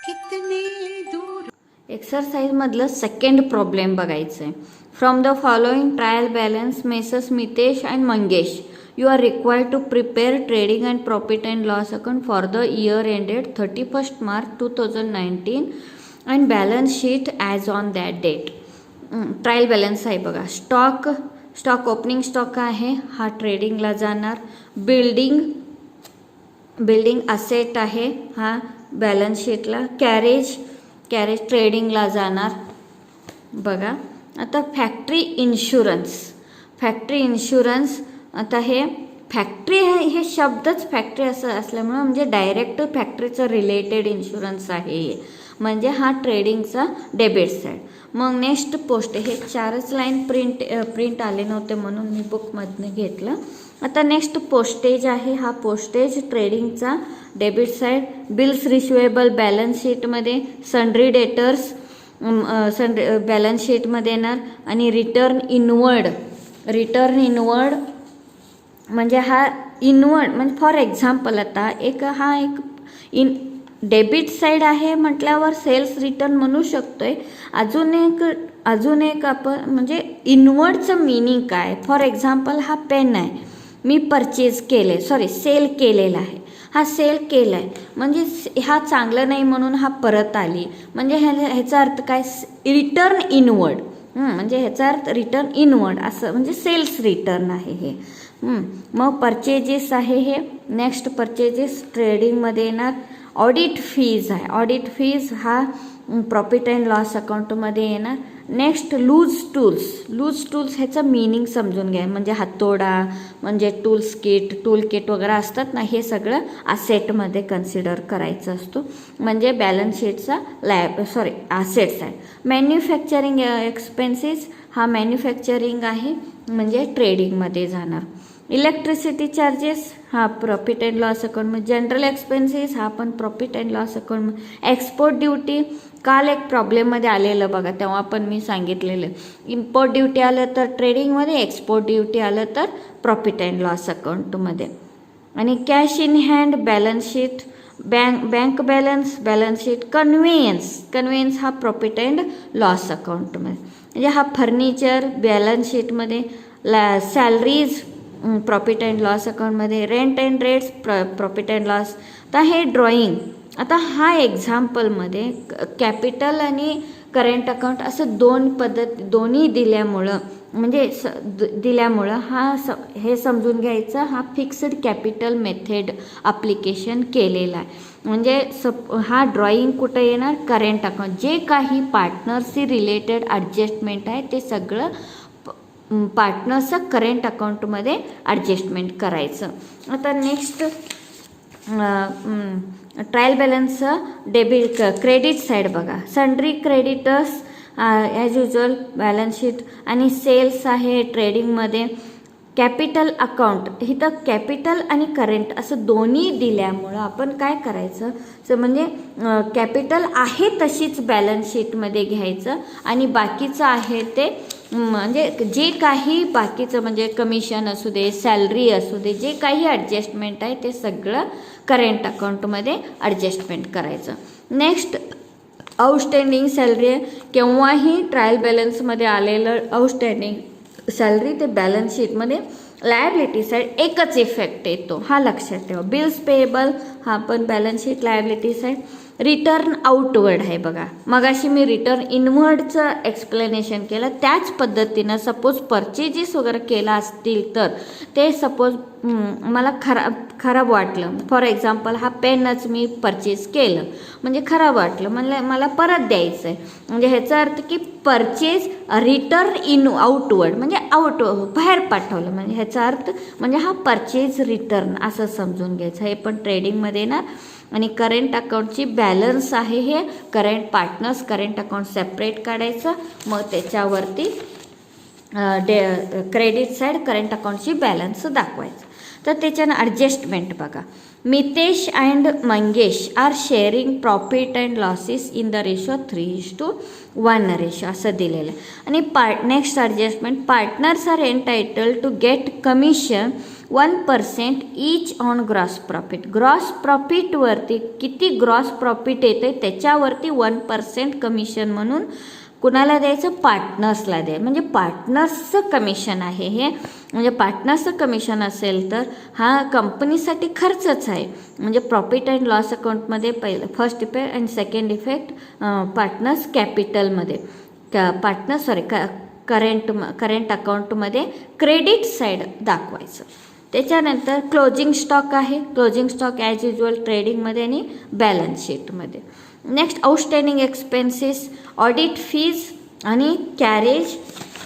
कितने दूर. एक्सरसाइज मधलं सेकंड प्रॉब्लेम बघायचं आहे. From the following trial balance Messrs Mitesh and Mangesh you are required to prepare trading and profit and loss account for the year ended 31 March 2019 and balance sheet as on that date. Trial balance आहे बघा. Stock opening stock आहे, हा ट्रेडिंगला जाणार. Building asset आहे, हा balance शीटला. Carriage ट्रेडिंगला जाणार बघा. आता फॅक्टरी इन्शुरन्स आता हे फॅक्टरी आहे, हे शब्दच फॅक्टरी असं असल्यामुळं म्हणजे डायरेक्ट फॅक्टरीचं रिलेटेड इन्शुरन्स आहे हे, म्हणजे हा ट्रेडिंगचा डेबिट साईड. मग नेक्स्ट पोस्ट, हे 4च लाईन प्रिंट आले नव्हते म्हणून मी बुकमधनं घेतलं. आता नेक्स्ट पोस्टेज आहे, हा पोस्टेज ट्रेडिंगचा debit side. Bills receivable balance शीटमध्ये, सन्ड्री डेटर्स बॅलन्स शीटमध्ये येणार. आणि रिटर्न इनवर्ड म्हणजे हा इनवर्ड म्हणजे फॉर एक्झाम्पल आता एक डेबिट साईड आहे म्हटल्यावर सेल्स रिटर्न म्हणू शकतोय. अजून एक आपण म्हणजे इनवर्डचं मिनिंग काय. फॉर एक्झाम्पल हा पेन आहे, मी सेल केलेला आहे, हा सेल केला आहे म्हणजे हा चांगलं नाही म्हणून हा परत आली, म्हणजे ह्याचा अर्थ काय, रिटर्न इनवर्ड. म्हणजे ह्याचा अर्थ रिटर्न इनवर्ड असं म्हणजे सेल्स रिटर्न आहे हे. मग परचेजेस आहे हे. नेक्स्ट परचेजेस ट्रेडिंगमध्ये येणार. ऑडिट फीज आहे, ऑडिट फीज हा प्रॉफिट अँड लॉस अकाउंटमध्ये येणार. नेक्स्ट लूज टूल्स ह्याचं मिनिंग समजून घ्या. म्हणजे हातोडा म्हणजे टूल किट वगैरे असतात ना, हे सगळं असेटमध्ये कन्सिडर करायचं असतो. म्हणजे बॅलन्स शीटचा असेट्स आहे. मॅन्युफॅक्चरिंग एक्सपेन्सेस हा मॅन्युफॅक्चरिंग आहे म्हणजे ट्रेडिंगमध्ये जाणार. इलेक्ट्रिसिटी चार्जेस हा profit and loss account. General expenses हा पण profit and loss account. Export duty काल एक प्रॉब्लेममध्ये आलेलं बघा, तेव्हा पण मी सांगितलेलं. इम्पोर्ट ड्युटी आलं तर ट्रेडिंगमध्ये, एक्सपोर्ट ड्युटी आलं तर प्रॉफिट अँड लॉस अकाउंटमध्ये. आणि cash in hand balance sheet, bank balance sheet. Conveyance हा प्रॉफिट अँड लॉस अकाउंटमध्ये. म्हणजे हा फर्निचर बॅलन्स शीटमध्ये. सॅलरीज प्रॉफिट अँड लॉस अकाउंटमध्ये. Rent and rates profit and loss. तर हे ड्रॉइंग. आता हा एक्झाम्पलमध्ये कॅपिटल आणि करंट अकाउंट असं दोन्ही दिल्यामुळं हे समजून घ्यायचं, हा फिक्स्ड कॅपिटल मेथड अप्लिकेशन केलेला आहे. म्हणजे हा ड्रॉइंग कुठं येणार, करंट अकाउंट. जे काही पार्टनरशी रिलेटेड ॲडजस्टमेंट आहे ते सगळं पार्टनरचं करंट अकाउंटमध्ये ॲडजस्टमेंट करायचं. आता नेक्स्ट ट्रायल बॅलन्सचं क्रेडिट साईड बघा. Sundry creditors as usual balance sheet. आणि सेल्स आहे ट्रेडिंगमध्ये. कॅपिटल अकाउंट, इथं कॅपिटल आणि करंट असं दोन्ही दिल्यामुळं आपण काय करायचं, म्हणजे कॅपिटल आहे तशीच बॅलन्स शीटमध्ये घ्यायचं आणि बाकीचं आहे ते म्हणजे जे काही बाकीचं म्हणजे कमिशन असू दे, सॅलरी असू दे, जे काही ॲडजस्टमेंट आहे ते सगळं करंट अकाउंटमध्ये ॲडजस्टमेंट करायचं. नेक्स्ट आउटस्टँडिंग सॅलरी आहे. केव्हाही ट्रायल बॅलन्समध्ये आलेलं आउटस्टँडिंग सॅलरी ते बॅलन्स शीटमध्ये लायबिलिटी साईड एकच इफेक्ट येतो, हा लक्षात ठेवा. बिल्स पेएबल हा पण balance sheet liability side. Return outward आहे बघा. मगाशी मी रिटर्न इनवर्डचं एक्सप्लेनेशन केलं, त्याच पद्धतीनं सपोज परचेजेस वगैरे केला असतील तर ते सपोज मला खराब वाटलं. फॉर एक्झाम्पल हा पेनच मी परचेस केलं म्हणजे खराब वाटलं, मला परत द्यायचं आहे. म्हणजे ह्याचा अर्थ की परचेज रिटर्न आउटवर्ड म्हणजे बाहेर पाठवलं, म्हणजे ह्याचा अर्थ म्हणजे हा परचेज रिटर्न असं समजून घ्यायचं. हे पण ट्रेडिंगमध्ये येणार. आणि करंट अकाउंटची बॅलन्स आहे हे current partners current account separate काढायचं. मग त्याच्यावरती क्रेडिट साईड करंट अकाउंटची बॅलन्स दाखवायचं. तर त्याच्यानं ॲडजस्टमेंट बघा. Mitesh and Mangesh are sharing profit and losses in the ratio 3:1 ratio असं दिलेलं आहे. आणि next adjustment, partners are entitled to get commission 1% each on gross profit. Gross प्रॉफिटवरती किती ग्रॉस प्रॉफिट येते त्याच्यावरती 1% कमिशन म्हणून कुणाला द्यायचं, पार्टनर्सला द्यायचं. म्हणजे पार्टनर्सचं कमिशन आहे हे. म्हणजे पार्टनर्सचं कमिशन असेल तर हा कंपनीसाठी खर्चच आहे. म्हणजे प्रॉफिट अँड लॉस अकाउंटमध्ये पहिलं first effect and second effect partners कॅपिटलमध्ये करंट अकाउंटमध्ये क्रेडिट साईड दाखवायचं. त्याच्यानंतर क्लोजिंग स्टॉक आहे. क्लोजिंग स्टॉक ॲज युजल ट्रेडिंगमध्ये आणि बॅलन्स शीटमध्ये. Next outstanding expenses, audit fees आणि कॅरेज.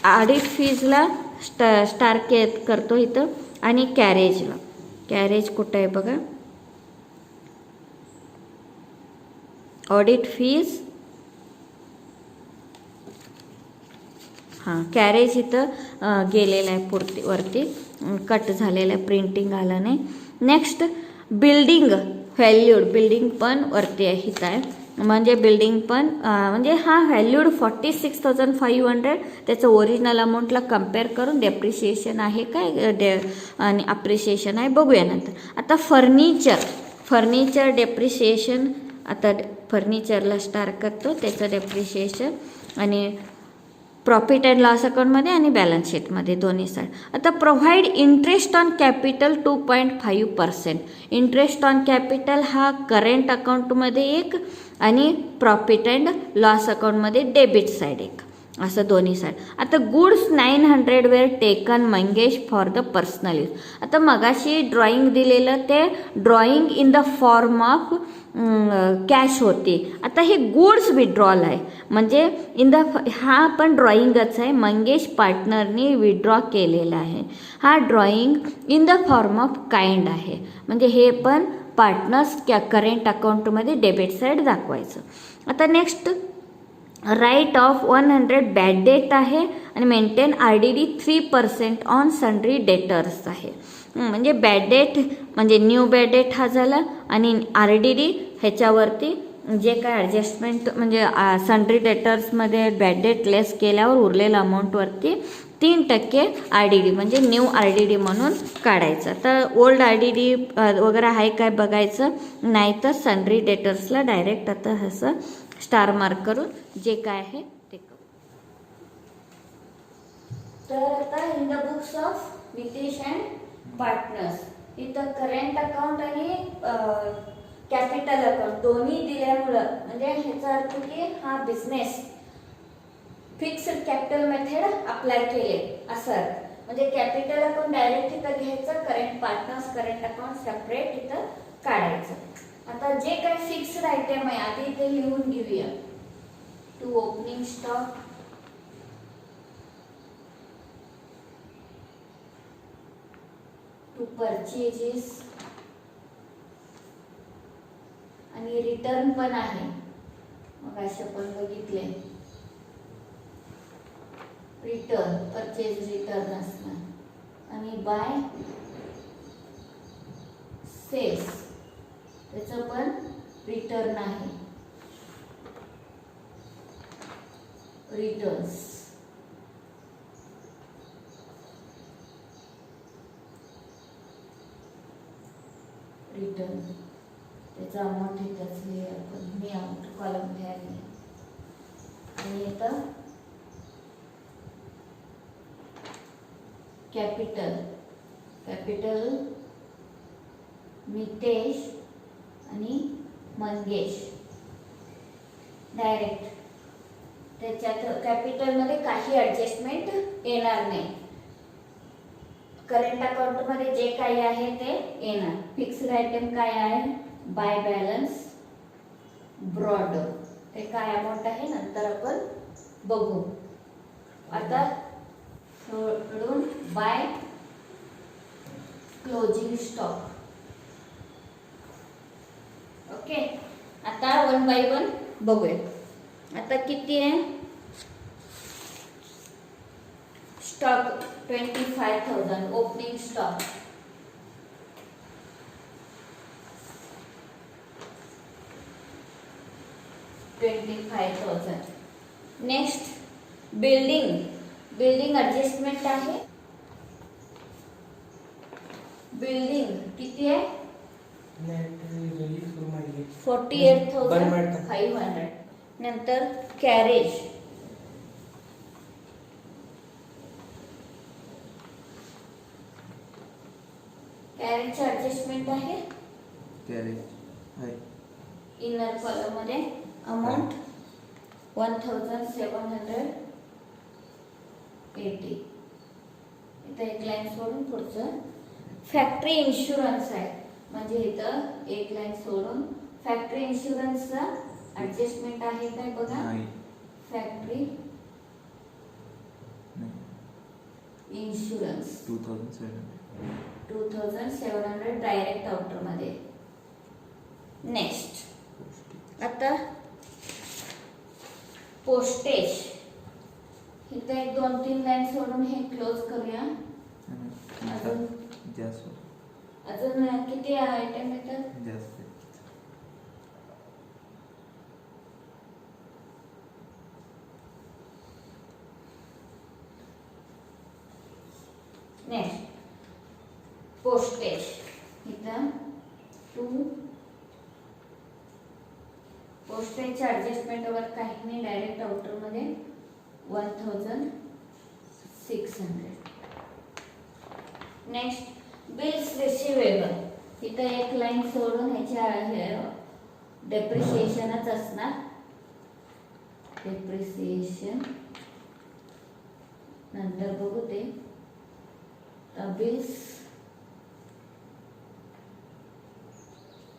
ऑडिट फीजला स्टार करतो इथं आणि कॅरेजला. कॅरेज कुठं आहे बघा, ऑडिट फीज, हां कॅरेज इथं गेलेलं आहे वरती कट झालेलं आहे, प्रिंटिंग आलं नाही. नेक्स्ट बिल्डिंग व्हॅल्यूड, बिल्डिंग पण वरती आहे इथं आहे. म्हणजे बिल्डिंग पण म्हणजे हा व्हॅल्यूड 46,500 त्याचं ओरिजिनल अमाऊंटला कम्पेअर करून डेप्रिशिएशन आहे काय आणि अप्रिशिएशन आहे बघूया नंतर. आता फर्निचर डेप्रिशिएशन, आता फर्निचरला स्टार करतो त्याचं डेप्रिशिएशन आणि प्रॉफिट अँड लॉस अकाउंटमध्ये आणि बॅलन्स शीटमध्ये दोन्ही साईड. आता provide interest on capital 2.5%. Interest on capital हा करंट अकाउंटमध्ये एक आणि प्रॉफिट अँड लॉस अकाउंटमध्ये डेबिट साईड एक, असं दोन्ही साईड. आता goods 900 were taken Mangesh for the personal use. आता मगाशी ड्रॉइंग दिलेलं ते drawing in the form of cash होती. आता हे गुड्स विड्रॉल आहे म्हणजे हा पण ड्रॉइंगच आहे. मंगेश पार्टनरनी विड्रॉ केलेला आहे. हा drawing in the form of kind आहे. म्हणजे हे पण पार्टनर्स करंट अकाउंटमध्ये डेबिट साईड दाखवायचं. आता next write off 100 bad debt आहे आणि maintain RDD 3% on sundry debtors आहे. म्हणजे बॅड डेट म्हणजे न्यू बॅड डेट हा झाला आणि RDD ह्याच्यावरती जे काय ॲडजस्टमेंट म्हणजे सन्ड्री डेटर्समध्ये बॅड डेट लेस केल्यावर उरलेल्या अमाऊंटवरती 3% RDD म्हणजे न्यू RDD म्हणून काढायचं. तर ओल्ड RDD वगैरे आहे काय बघायचं, नाही तर सन्ड्री डेटर्सला डायरेक्ट आता असं स्टार मार्क करून जे काय आहे ते करू. तर आता in the books of Nitesh and partners इथं करंट अकाउंट आणि कॅपिटल अकाउंट दोन्ही दिल्यामुळं म्हणजे ह्याचा अर्थ की हा business fixed capital method apply केले असं अर्थ. म्हणजे कॅपिटल अकाउंट डायरेक्ट इथं घ्यायचं, current partners current account separate इथं काढायचं. आता जे काय फिक्स्ड आयटम आहे आधी इथे लिहून घेऊया. To opening stock, to purchases आणि रिटर्न पण आहे. मग असे पण बघितले रिटर्न, परचेज रिटर्न असणार आणि बाय सेल्स त्याचं पण रिटर्न आहे, रिटर्न्स. रिटर्न त्याचा अमाऊंट इथंच लिहिलं आपण, मी अमाऊंट कॉलम लिहिली आणि इथं कॅपिटल नितेश आणि मंगेश डायरेक्ट त्याच्यात कॅपिटलमध्ये काही ॲडजस्टमेंट येणार नाही. करंट अकाउंटमध्ये जे काही आहे ते येणार. फिक्स्ड आयटम काय आहे, बाय बॅलन्स ब्रॉड, ते काय अमाऊंट आहे नंतर आपण बघू. आता सोडून बाय क्लोजिंग स्टॉक. ओके, आता 1 by 1 बघूया. आता किती आहे stock, 25,000 opening stock. Next building adjustment आहे बिल्डिंग किती आहे? नेट रिलीज करून माहिती 48,500. नंतर कॅरेज कॅरेजची ॲडजस्टमेंट आहे कॅरेज आहे इनर कॉलम मध्ये. अमाऊंट 1780. इथं एक लाईन सोडून पुढचं फॅक्टरी इन्शुरन्स आहे, म्हणजे इथं एक लाईन सोडून फॅक्टरी इन्शुरन्सचा ॲडजस्टमेंट आहे काय बघा. नाही फॅक्टरी इन्शुरन्स 2700 डायरेक्ट आउटर मध्ये. नेक्स्ट आता पोस्टेज. इथं एक 2-3 लाईन सोडून हे क्लोज करूया. अजून किती आयटम येतात? Next postage. इथं 2 पोस्टेजच्या ॲडजस्टमेंट वर काही नाही, डायरेक्ट आउटर मध्ये 1600. Next bills receivable. इथं एक लाईन सोडून ह्याच्या डेप्रिसिएशनच असणार. डेप्रिसिएशन नंतर बघू ते. Bills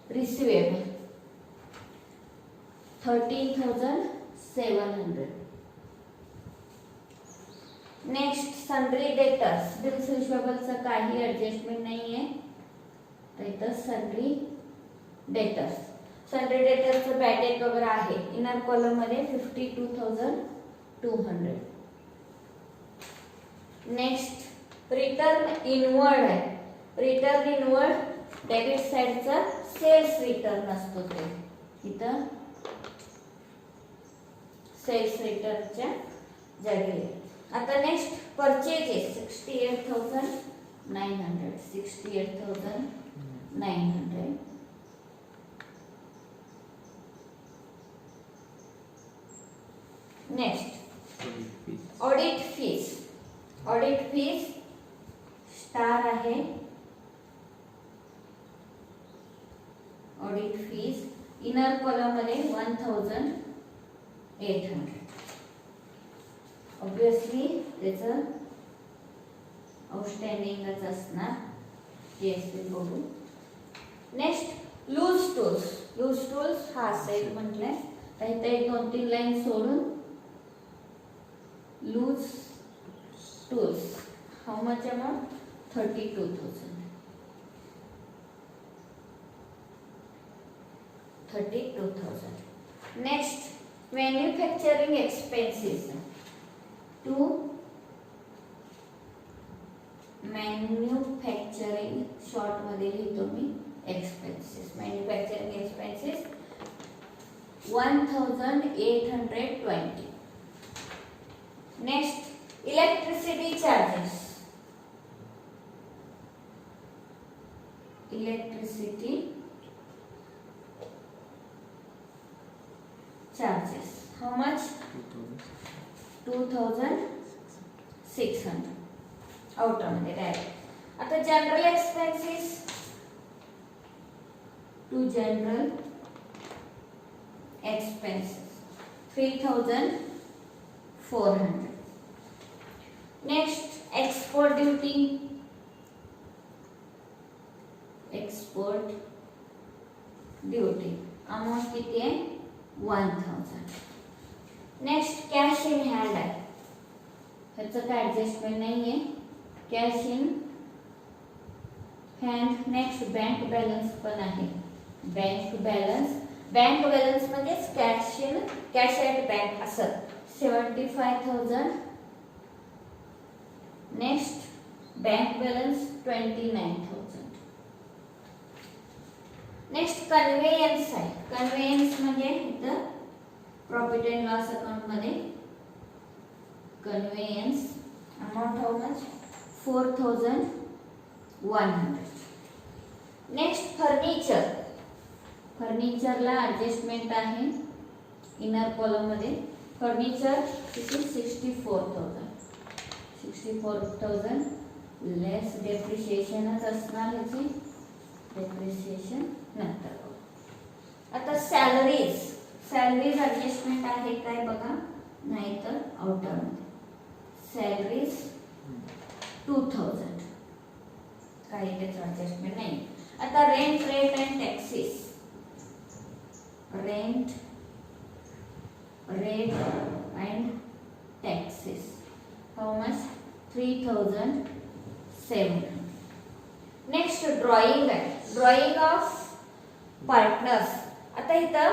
receivable 13,700. Next sundry debtors. Bills रिसिवेबलचं काही ॲडजस्टमेंट नाही आहे, तर इथं सन्ड्री डेटर्स. सन्ड्री डेटर्सचं बॅड डेट वगैरे आहे इनर कॉलम मध्ये 52,200. नेक्स्ट रिटर्न इनवर्ड आहे. रिटर्न इनवर्ड डेबिट साइडचा सेल्स रिटर्न असतो ते. इथं सेल्स रिटर्नच्या जागी. आता next purchases 68,900. 68,900. Next audit fees. Audit fees star आहे. ऑडिट फीस इनर कॉलम मध्ये 1,800. ऑब्विसली त्याचं आउटस्टँडिंगच असणार. येस ते बघू. Next loose tools. Loose tools हा सेट म्हटलंय, तर इथे 2-3 लाईन सोडून loose tools. How much amount? 32,000. 32,000. Next manufacturing expenses. To manufacturing short मध्ये लिहितो मी expenses. Manufacturing expenses 1,820. Next electricity charges. Electricity charges how much? 2,600 outer मध्ये डायरेक्ट. आता general expenses. To general expenses 3,400. Next export duty. Export duty amount किती आहे? 1,000. Next cash in hand आहे, ह्याचं काय ॲडजस्टमेंट नाही आहे. Cash in hand. Next bank balance पण आहे. Bank balance. बँक बॅलन्स म्हणजे कॅश ॲट बँक असं 75,000. Next bank balance 29,000. Next conveyance आहे. कन्व्हेयन्स म्हणजे इथं प्रॉफिट अँड लॉस अकाउंट मध्ये conveyance amount how much? 4,100. Next furniture. फर्निचरला ॲडजस्टमेंट आहे इनर कॉलममध्ये. फर्निचर किती 64,000. 64,000 लेस डेप्रिशिएशनच असणार याची. डेप्रिशिएशन नंतर. आता सॅलरीज. सॅलरीज ॲडजस्टमेंट आहे काय बघा, नाही तर आउटरमध्ये. सॅलरीज 2,000 काही त्याचं ॲडजस्टमेंट नाही. आता rent rate and taxes. Rent rate and taxes how much 3,700. Next drawing आहे. Drawing of partners. आता इथं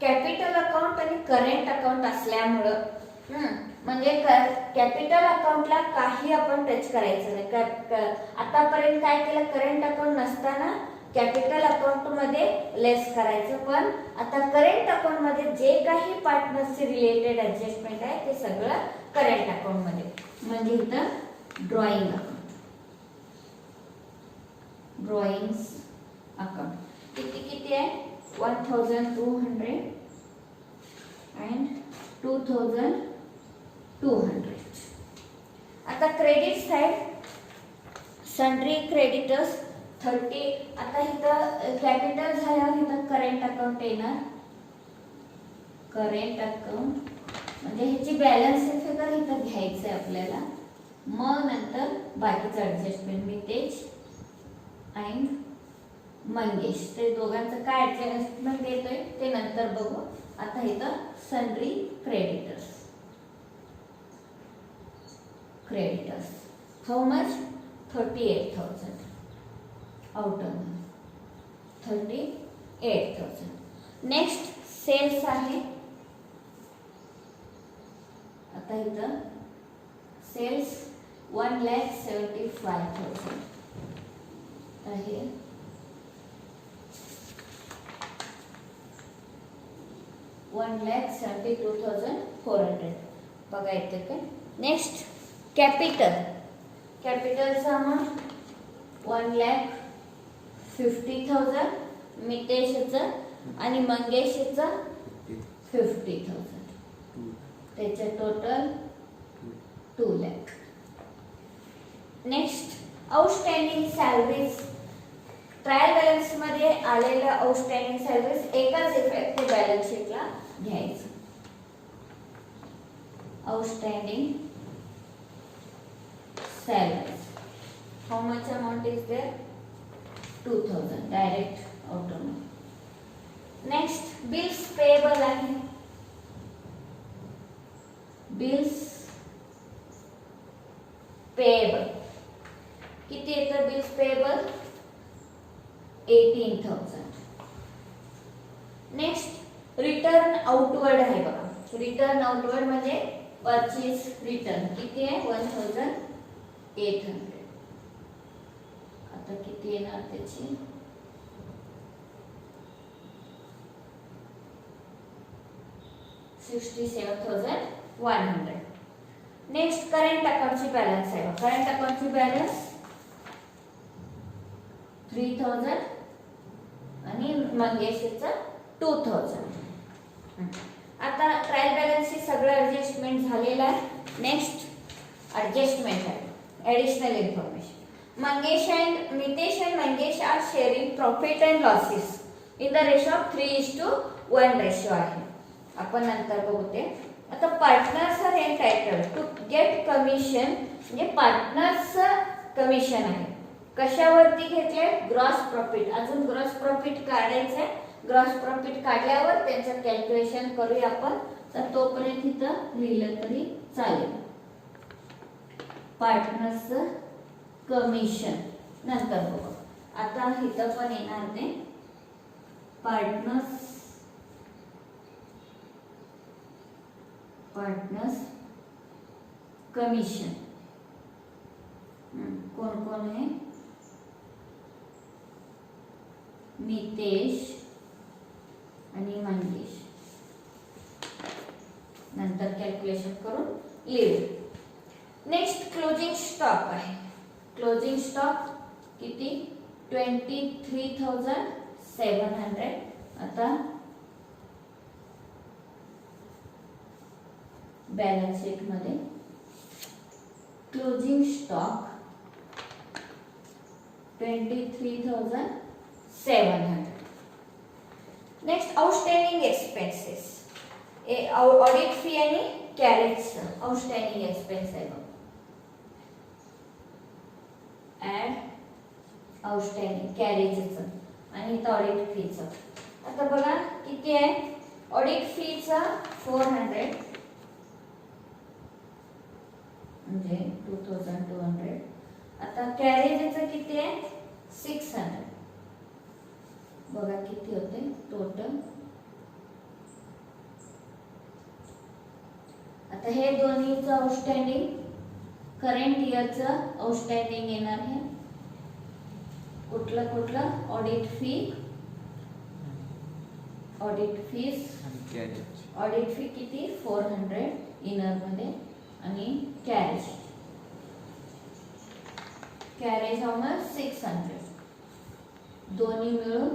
कॅपिटल अकाउंट आणि करेंट अकाउंट असल्यामुळं म्हणजे कॅपिटल अकाउंटला काही आपण टच करायचं नाही. आतापर्यंत काय केलं, करेंट अकाउंट नसताना कॅपिटल अकाउंट मध्ये लेस करायचं, पण आता करेंट अकाउंट मध्ये जे काही पार्टनर्सचे रिलेटेड ऍडजस्टमेंट आहे ते सगळं करेंट अकाउंट मध्ये. म्हणजे इथं ड्रॉइंग अकाउंट. ड्रॉइंग्स अकाउंट किती आहे 1,200 अँड 2,200. आता क्रेडिट साइड. Sundry creditors 30. आता इथं कॅपिटल झाल्यावर इथं करेंट अकाउंट येणार. करेंट अकाउंट म्हणजे ह्याची बॅलन्स फिगर इथं घ्यायचं आहे आपल्याला. मग नंतर बाकीचं ॲडजस्टमेंट मितेज अँड मंगेश ते दोघांचं काय ॲडजस्टमेंट येतोय ते नंतर बघू. आता इथं sundry creditors. Creditors how much 38,000 outer 38,000. Next sales आहे. आता इथं सेल्स 1,75,000 आहे. $1,72,400 बघा येते काय. Next capital. कॅपिटलचा अमाऊंट 1,50,000. मितेशचं आणि मंगेशचं 50,000. त्याचे total 2 lakh. Next outstanding salaries. Trial balance मध्ये आलेल्या आउटस्टँडिंग सॅलरीज एकाच इफेक्टिव्ह बॅलन्स शीटला घ्यायचं. Outstanding salaries how much amount is there 2,000 direct automatic. Next bills payable आहे. बिल्स पेएबल किती येतं bills payable 18,000. Next return outward आहे बघा. रिटर्न आउटवर्ड म्हणजे परचेस रिटर्न किती आहे 1,800. आता किती येणार त्याची 67,100. नेक्स्ट करंट अकाउंटची बॅलन्स आहे. करंट अकाउंटची बॅलन्स 3,000 आणि मंगेशचं 2,000. आता ट्रायल बॅलन्सची सगळं ऍडजस्टमेंट झालेलं आहे. नेक्स्ट ऍडजस्टमेंट आहे additional information. Mangesh and Mitesh and Mangesh are sharing profit and losses in the ratio of 3:1 ratio आहे. आपण नंतर बघू ते. आता partners are entitled to get commission. म्हणजे पार्टनर्स कमिशन आहे. कशावरती घेतले ग्रॉस प्रॉफिट. अजून ग्रॉस प्रॉफिट काढायचंय. ग्रॉस प्रॉफिट काढल्यावर त्यांचं कॅल्क्युलेशन करूया आपण. तर तोपर्यंत इथं लिहिलं तरी चालेल. पार्टनर्स कमिशन नंतर बघू. आता इथं पण येणार ते पार्टनर्स कमिशन. कोण कोण आहे मितेश आणि मंगेश. नंतर कॅल्क्युलेशन करून लिहू. नेक्स्ट क्लोजिंग स्टॉक आहे. क्लोजिंग स्टॉक किती 23,700. आता बॅलन्स शीट मध्ये closing stock 23,700. Next outstanding expenses. Audit fee आणि कॅरेज आउटस्टँडिंग एक्सपेन्स आहे बघ. ऍड आउटस्टँडिंग कॅरेजचं आणि इथं ऑडिट फीचं. आता बघा किती आहे. ऑडिट फीचा 400 म्हणजे 2,200. आता कॅरेजचं किती आहे 600. बघा किती होते टोटल. आता हे दोन्हीचं आउटस्टँडिंग करंट इयरचं आउटस्टँडिंग येणार आहे. कुठलं audit fee, audit fees, audit fee किती 400 इनर मध्ये आणि कॅरेज हाऊ मच 600. दोन्ही मिळून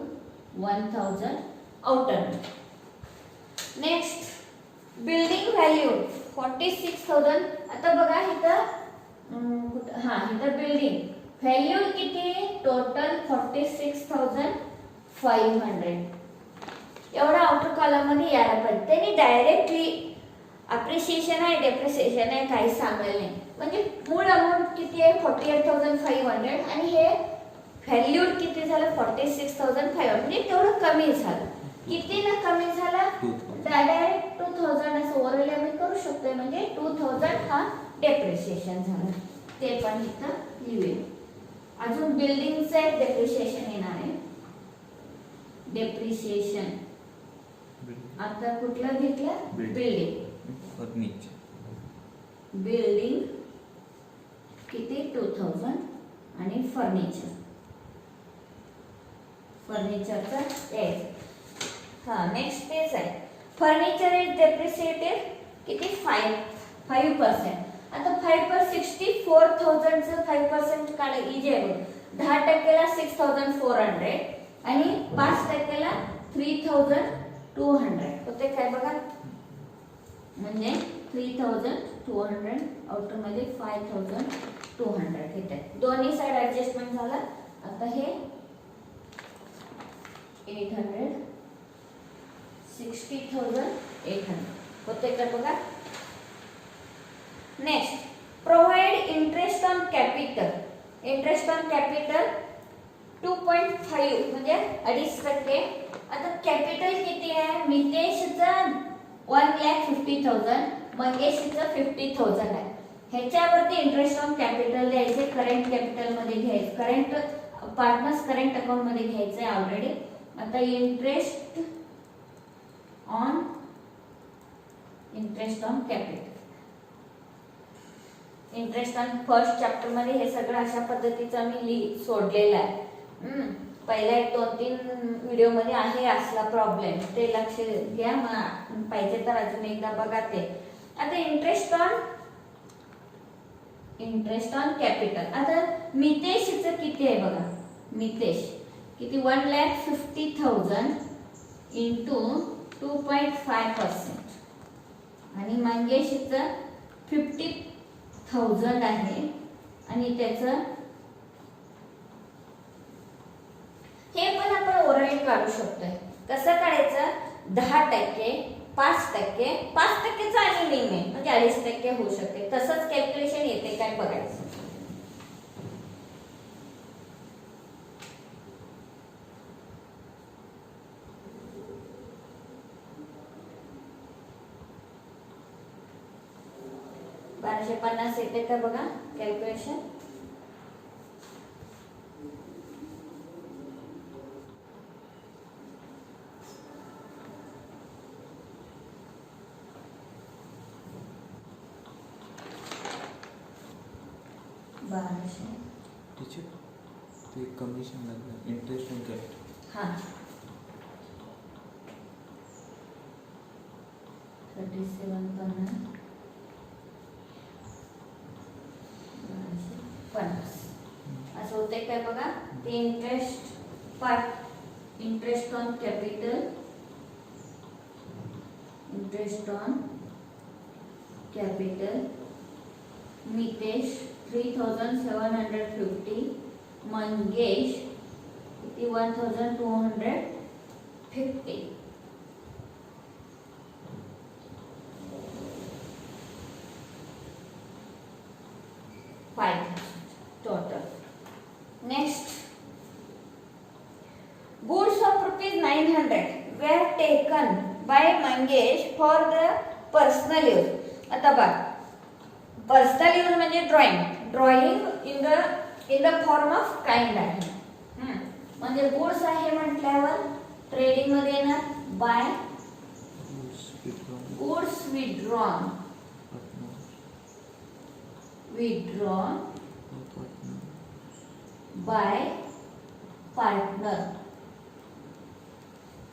1,000 आउटर. Next building value 46,000. आता बघा इथं इथं बिल्डिंग व्हॅल्यू किती टोटल 46,500. एवढा आउटर कॉलम मध्ये यायला पाहिजे. त्यांनी डायरेक्टली अप्रिशिएशन आहे डेप्रिसिएशन आहे काही सांगेल नाही. म्हणजे मूळ अमाऊंट किती आहे 48,500 आणि हे व्हॅल्यू किती झालं 46,500. म्हणजे तेवढं कमी झालं. किती ना कमी झाला डायरेक्ट 2,000 असं ओरली आम्ही करू शकतोय. म्हणजे 2,000 हा डेप्रिसिएशन झालं. ते पण इथं लिहूया. अजून बिल्डिंगचं एक डेप्रिसिएशन येणार आहे. डेप्रिसिएशन आता कुठलं घेतलं बिल्डिंग फर्निचर. बिल्डिंग किती 2,000 आणि फर्निचरचा नेक्स्ट तेच आहे. फर्निचर इज डेप्रिसिएटेड किती 5%. आता 5% 64,000चं 5% काढा इजी आहे बघ. 10% 6,400 आणि 5% 3,200 होते काय बघा. म्हणजे 3,200 आउटर मध्ये 5,200 ठीक आहे. दोन्ही साइड ऍडजस्टमेंट झाला. आता हे 800 60,800 होते का बघा. Next provide interest on capital. Interest on capital 2.5 म्हणजे 2.5%. आता कॅपिटल किती आहे मितेशचा 1,50,000 मंगेशचा 50,000 आहे. ह्याच्यावरती इंटरेस्ट ऑन कॅपिटल द्यायचे. करंट कॅपिटल मध्ये घ्यायचं. करंट पार्टनर्स करंट अकाउंट मध्ये घ्यायचं आहे ऑलरेडी. आता interest on capital. Interest on first chapter मध्ये हे सगळं अशा पद्धतीचं मी सोडलेलं आहे. पहिल्या 2-3 व्हिडिओ मध्ये आहे असला प्रॉब्लेम. ते लक्ष घ्या. पाहिजे तर अजून एकदा बघा ते. आता इंटरेस्ट ऑन कॅपिटल. आता मितेशचं किती आहे बघा. मितेश किती 1,50,000 इंटू 2.5% आणि मंगेशचं 50,000 आहे आणि त्याचं हे पण आपण ओव्हरहेड काढू शकतोय. कसं काढायचं 10%, 5%, 5%चा आणि निम्मे म्हणजे 2.5% होऊ शकते. तसंच कॅल्क्युलेशन येते काय बघायचं. $1,250 येते का बघा कॅल्क्युलेशन. टीचर ते कमिशन लागलं इंटरेस्ट ऑन कॅपिटल. हां 37,50 असं होतं. होते काय बघा ते interest part interest on capital interest on capital Mitesh 3750 Mangesh किती 1250 5 total. Next, goods of rupees 900 were taken by Mangesh for the personal use. आता बघ पर्सनल यूज म्हणजे drawing in the form of kind आहे. म्हणजे गुड्स आहे म्हटल्यावर ट्रेडिंग मध्ये येणार by goods withdrawn by partner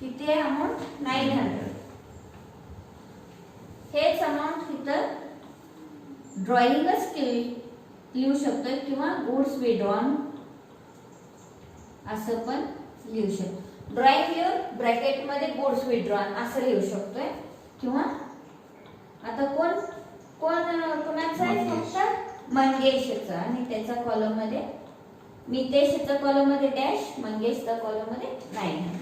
किती आहे अमाऊंट 900. हेच अमाऊंट इथं ड्रॉइंगच लिहू शकतोय किंवा गुड्स विड्रॉन असं पण लिहू शकतो. ड्रॉइंग लिहून ब्रॅकेट मध्ये गुड्स विड्रॉन असं लिहू शकतोय किंवा आता कोण कोणाचा आहे फक्त मंगेशचा आणि त्याच्या कॉलम मध्ये मितेशच्या कॉलम मध्ये डॅश मंगेशच्या कॉलम मध्ये 900.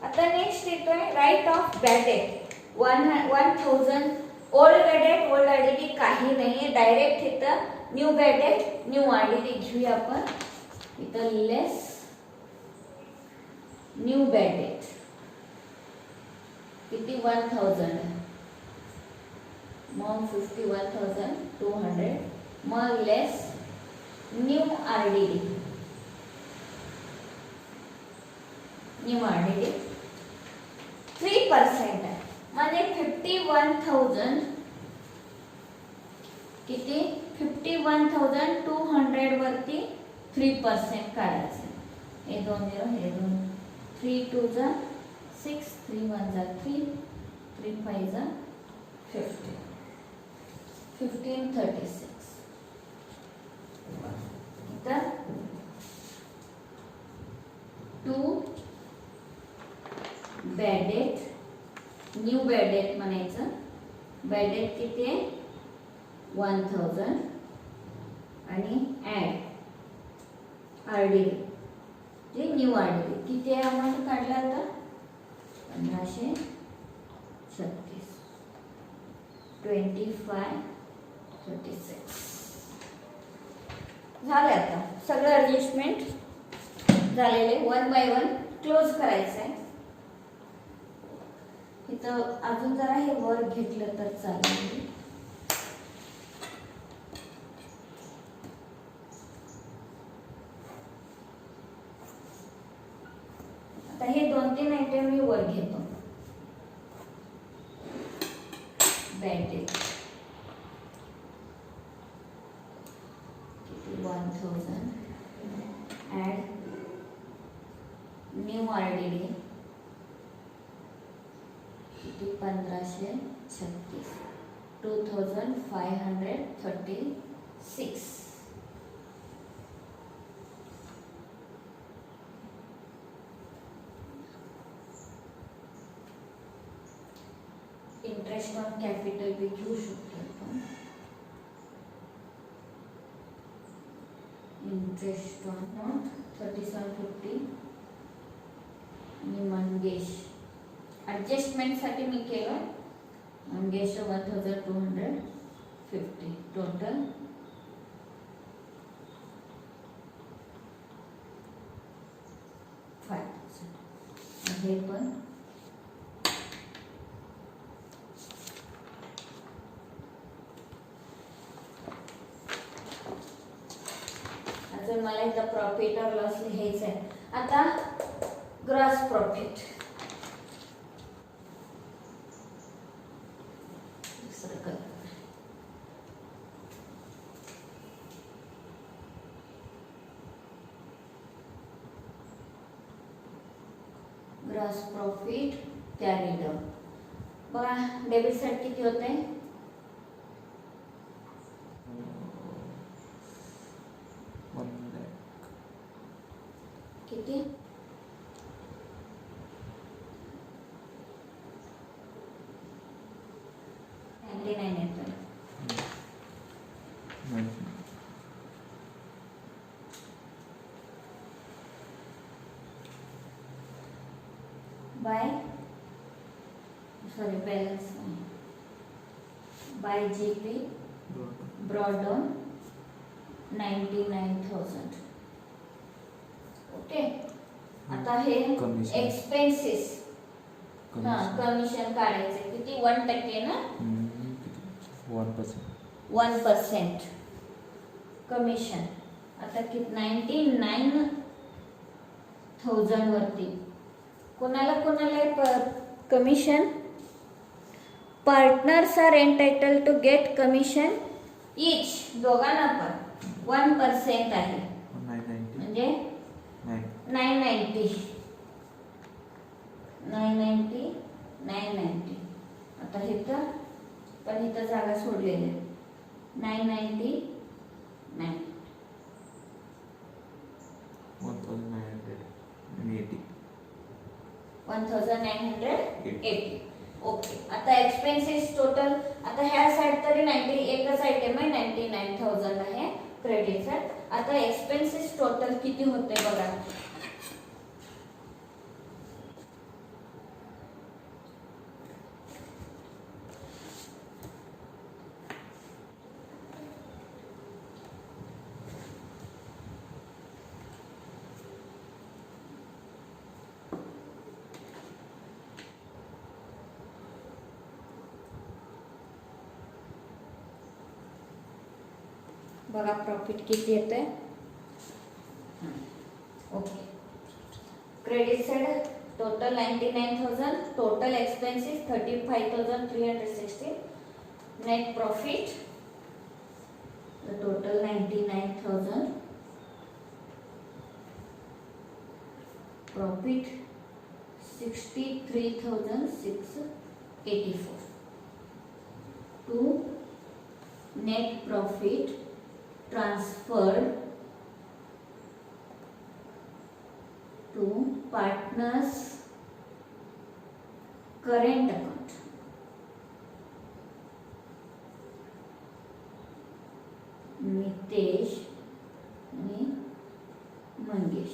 आता नेक्स्ट येतोय write off bad debt 1000 old bad debt old RDD काही नाहीये डायरेक्ट इथं new bad debt new RDD घेऊया आपण. इथं लेस न्यू बॅड डेट किती 1000 मग 51,200 मग लेस न्यू आरडीडी 3% आहे म्हणजे 51,000 किती 51,200 वरती 3% काढायचं. हे 2 0 हे 2 3 2 जा 6 3 1 जा 3 3 5 जा 50 1536 इथं 2 bad debt new bad debt म्हणायचं. बॅड डेट किती आहे 1000 आणि ऍड आरडीडी जे न्यू आरडीडी किती आहे अमाऊंट काढला आता 1536 2536 झाले. आता सगळं ऍडजस्टमेंट झालेले 1 बाय 1 क्लोज करायचं आहे. इथं अजून जरा हे वर घेतलं तर चालेल. आता हे 2-3 आयटम मी वर घेतो. Bad debt 1000 add new RDD 1536 2536 interest on capital बी घेऊ शकतो आपण. इंटरेस्ट ऑन 3750 आणि मंगेश ॲडजस्टमेंट साठी मी केलं मंगेश 1250 टोटल 5000. हे पण अजून मला इथं प्रॉफिट और लॉस लिहायचं आहे. आता gross profit gross profit carried बघा डेबिट साइड किती होते 1,00,000 किती? $99 येतोय. बाय सॉरी बॅलन्स नाही, by GP brought down 99,000. Okay. आता हे Commission. एक्सपेन्सेस कमिशन काढायचे किती? 1% ना, 1% कमिशन. आता किती? 99,000 वरती कोणाला कोणाला commission? Partners are entitled to get commission each, दोघांना पण 1% आहे, 990. म्हणजे 990. आता इथं पण इथं जागा सोडलेली आहे. 999 1980. 1980. ओके. आता एक्सपेन्सेस टोटल, आता ह्या साईड तरी 90, एकच आयटम आहे, 99,000 आहे क्रेडिट साईड. आता एक्सपेन्सेस टोटल किती होते बघा. बघा प्रॉफिट किती येतंय. Okay. Credit side total 99,000, total expenses 35,316, net profit total 99,000, profit 63,684 to net profit transferred to partners current account. Mitesh आणि मंगेश.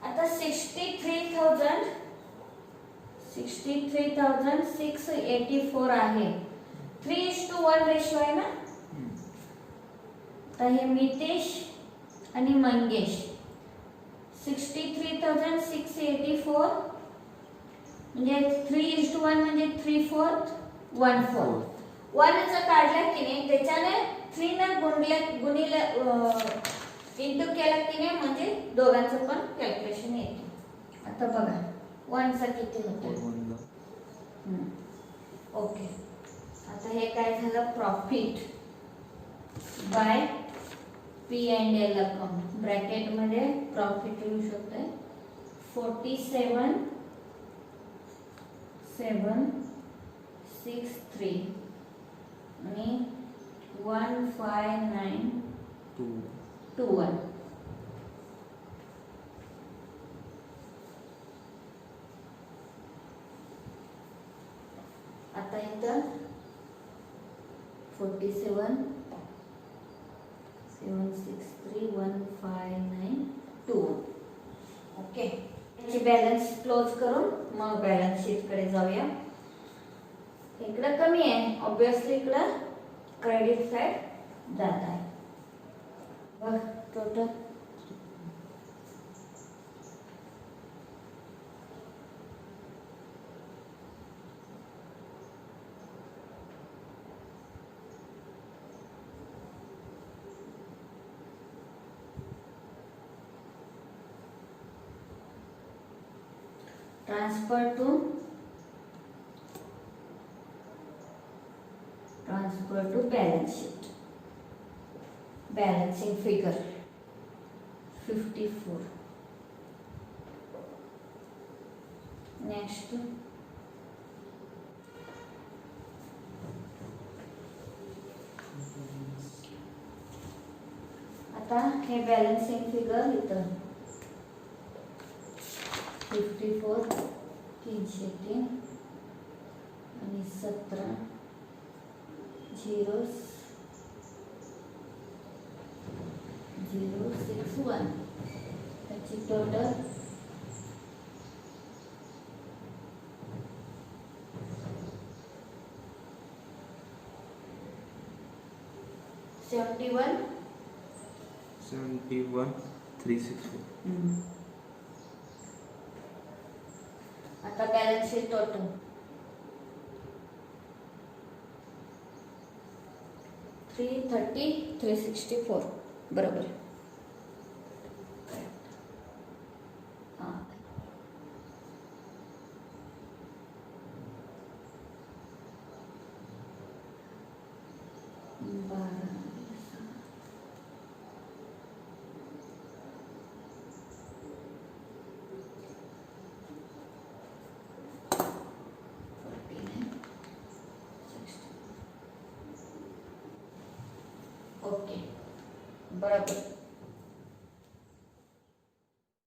आता 63,684 आहे. 3:1 रेशो आहे ना. तर हे मितेश आणि मंगेश 63,684 म्हणजे 3:1 म्हणजे 3/4 1 काढला की नाही, त्याच्याने 3 ने गुणिले इंटू केला की नाही, म्हणजे दोघांचं पण कॅल्क्युलेशन येते. आता बघा 1 चा किती होतो. ओके. आता हे काय झालं, profit by P&L account, bracket मध्ये प्रॉफिट येऊ शकते 47,763 आणि 15921. आता इथं 47,763,15921. ओके. याची बॅलन्स क्लोज करून मग बॅलन्स शीट कडे जाऊया. इकडे कमी आहे, ऑब्विसली इकडे क्रेडिट साइड जात आहे. बघ total transfer to balance sheet. Balancing figure 54. Next आता हे बॅलन्सिंग फिगर इथं 54 303 आणि 17 061 त्याची टोटल 71 71 364. आता बॅलन्स शीट टोटल 330 364 बरोबर. हां ओके बरोबर.